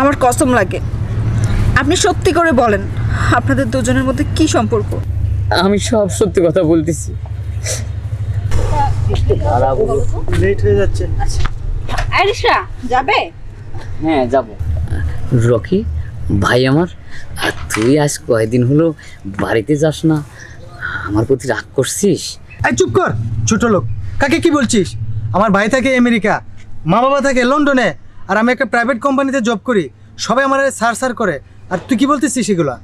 আমার কসম লাগে, আপনি সত্যি করে বলেন আপনাদের দুজনের মধ্যে কি সম্পর্ক? আমি সব সত্যি কথা বলতেছি। লেট হয়ে যাচ্ছে। আরিশা যাবে? হ্যাঁ যাব। রকি ভাই আমার, আর তুই আজ কয়েকদিন হলো বাড়িতে যাস না, আমার প্রতি রাগ করছিস? এই চুপ কর ছোট লোক, কাকে কি বলছিস? আমার ভাই থাকে আমেরিকা, মা বাবা থাকে লন্ডনে, আর আমি একটা প্রাইভেট কোম্পানিতে জব করি। সবাই আমার স্যার স্যার করে, আর তুই কি বলতেছিস এগুলা?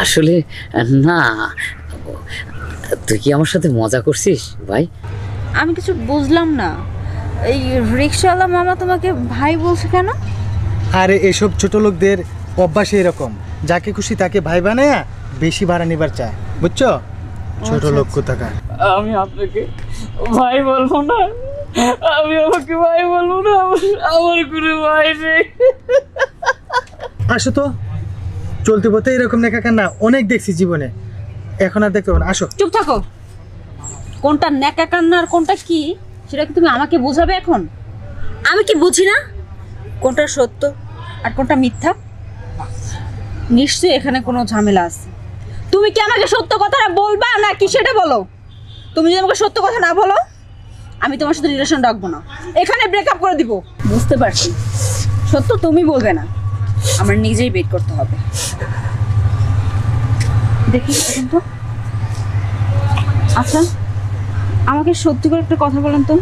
আসলে না, তুই কি আমার সাথে মজা করছিস ভাই? আমি কিছু বুঝলাম না, এই রিক্সাওয়ালা মামা তোমাকে ভাই বলছে কেন? আরে এসব ছোট লোকদের অভ্যাস এরকম, যাকে খুশি তাকে ভাই বানায় বেশি ভাড়া নিবার চায়, বুঝছো? ছোট লোক কোথাকার। আমি আপনাকে ভাই বলবো না, আমি আমাকে ভাই বলবো না, আমার কোনো ভাই নেই। আসো তো, চলতে পথে এরকম নেকা কান্না অনেক দেখছি জীবনে, এখন আর দেখতে পাবো না। আসো। চুপ থাকো, কোনটা ন্যাকা কান্না আর কোনটা কি সেটা কি তুমি আমাকে বোঝাবে এখন? আমি কি বুঝি না কোনটা সত্য আর কোনটা মিথ্যা? নিশ্চয়ই এখানে কোনো ঝামেলা আছে। তুমি কি আমাকে সত্য কথাটা বলবা না কি সেটা বলো। তুমি যদি আমাকে সত্য কথা না বলো, আমি তোমার সাথে রিলেশন রাখবো না, এখানে ব্রেকআপ করে দিব। বুঝতে পারছি, সত্য তুমি বলবে না, আমার নিজেই বের করতে হবে। দেখি এখন তো। আচ্ছা, আমাকে সত্যি করে একটা কথা বলেন তো,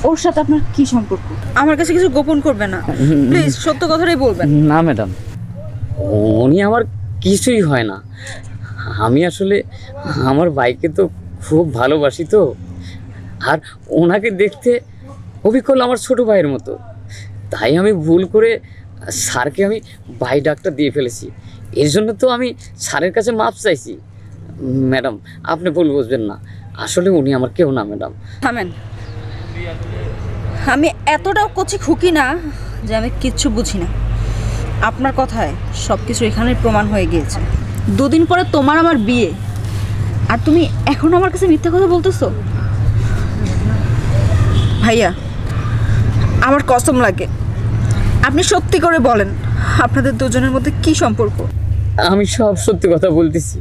ওর সাথে আপনার কি সম্পর্ক? আমার কাছে কিছু গোপন করবে না প্লিজ, সত্য কথাটাই বলবেন। না ম্যাডাম, উনি আমার কিছুই হয় না। আমি আসলে আমার ভাইকে তো খুব ভালোবাসি তো, আর ওনাকে দেখতে অবিকল আমার ছোট ভাইয়ের মতো, তাই আমি ভুল করে স্যারকে আমি ভাই ডাকটা দিয়ে ফেলেছি। এর জন্য তো আমি স্যারের কাছে মাপ চাইছি। ম্যাডাম আপনি ভুল বুঝবেন না, আসলে উনি আমার কেউ না ম্যাডাম। থামেন, আমি এতটাও কচি খুকি না যে আমি কিচ্ছু বুঝি না। আপনার কথায় সব কিছু এখানে প্রমাণ হয়ে গিয়েছে। দুদিন পরে তোমার আমার বিয়ে, আর তুমি এখনো আমার কাছে মিথ্যা কথা বলতেছো? ভাইয়া, আমার কসম লাগে, আপনি সত্যি করে বলেন আপনাদের দুজনের মধ্যে কি সম্পর্ক? আমি সব সত্যি কথা বলতেছি।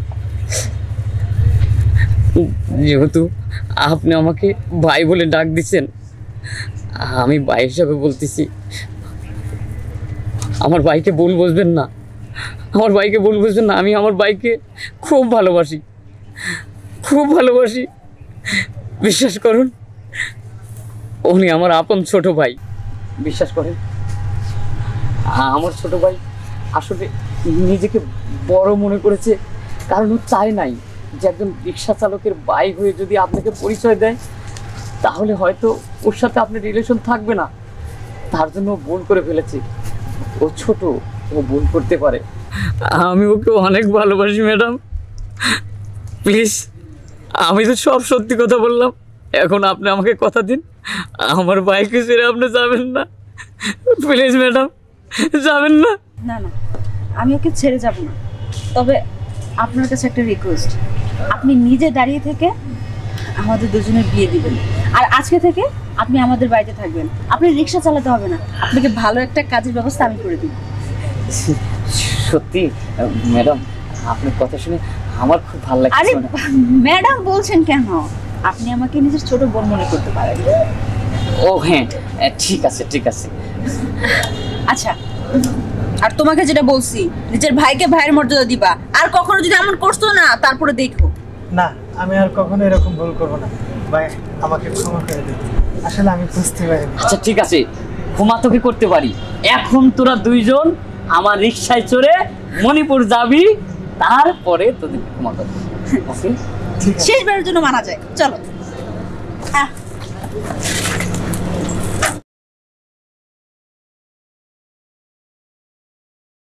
যেহেতু আপনি আমাকে ভাই বলে ডাক দিচ্ছেন, আমি ভাই হিসাবে বলতেছি, আমার ভাইকে ভুল বুঝবেন না, আমার ভাইকে ভুল বুঝবেন না। আমি আমার ভাইকে খুব ভালোবাসি, খুব ভালোবাসি। বিশ্বাস করুন, উনি আমার আপন ছোট ভাই। বিশ্বাস করেন, আমার ছোট ভাই আসলে নিজেকে বড় মনে করেছে, কারণ ও চায় নাই যে একজন রিক্সা চালকের ভাই হয়ে যদি আপনাকে পরিচয় দেয়, তাহলে হয়তো ওর সাথে আপনার রিলেশন থাকবে না। তার জন্য ভুল করে ফেলেছে। ও ছোট, ও ভুল করতে পারে। আমি ওকে অনেক ভালোবাসি ম্যাডাম, প্লিজ। আমি তো সব সত্যি কথা বললাম, এখন আপনি আমাকে কথা দিন আমার ভাইকে ছেড়ে আপনি যাবেন না, প্লিজ ম্যাডাম, যাবেন না। না না, আমি ওকে ছেড়ে যাব না, তবে আপনার কাছে একটা রিকোয়েস্ট, আপনি নিজে দাঁড়িয়ে থেকে আমাদের দুজনের বিয়ে দিবেন, আর আজকে থেকে আপনি আমাদের বাড়িতে থাকবেন। আপনি রিক্সা চালাতে হবে না, আপনাকে ভালো একটা কাজের ব্যবস্থা আমি করে দিব। সত্যি ম্যাডাম, আপনার কথা শুনে আমার খুব ভালো লাগছে। আরে ম্যাডাম বলছেন কেন? আপনি আমাকে নিজের ছোট বোন মনে করতে পারেন। ও হ্যাঁ, ঠিক আছে ঠিক আছে। আচ্ছা, আর তোমাকে যেটা বলছি, নিজের ভাইকে ভাইয়ের মর্যাদা দিবা, আর কখনো যদি এমন করছো না তারপরে দেখো। না, আমি আর কখনো এরকম ভুল করবো না ভাই, আমাকে ক্ষমা করে দিন, আসলে আমি বুঝতে পারিনি। আচ্ছা ঠিক আছে, ক্ষমা তোকে করতে পারি। এখন তোরা দুইজন আমার রিক্সায় চড়ে মণিপুর যাবি, তারপরে তোদের ক্ষমা করবো। ওকে, শেষবারের জন্য মানা যায়, চলো।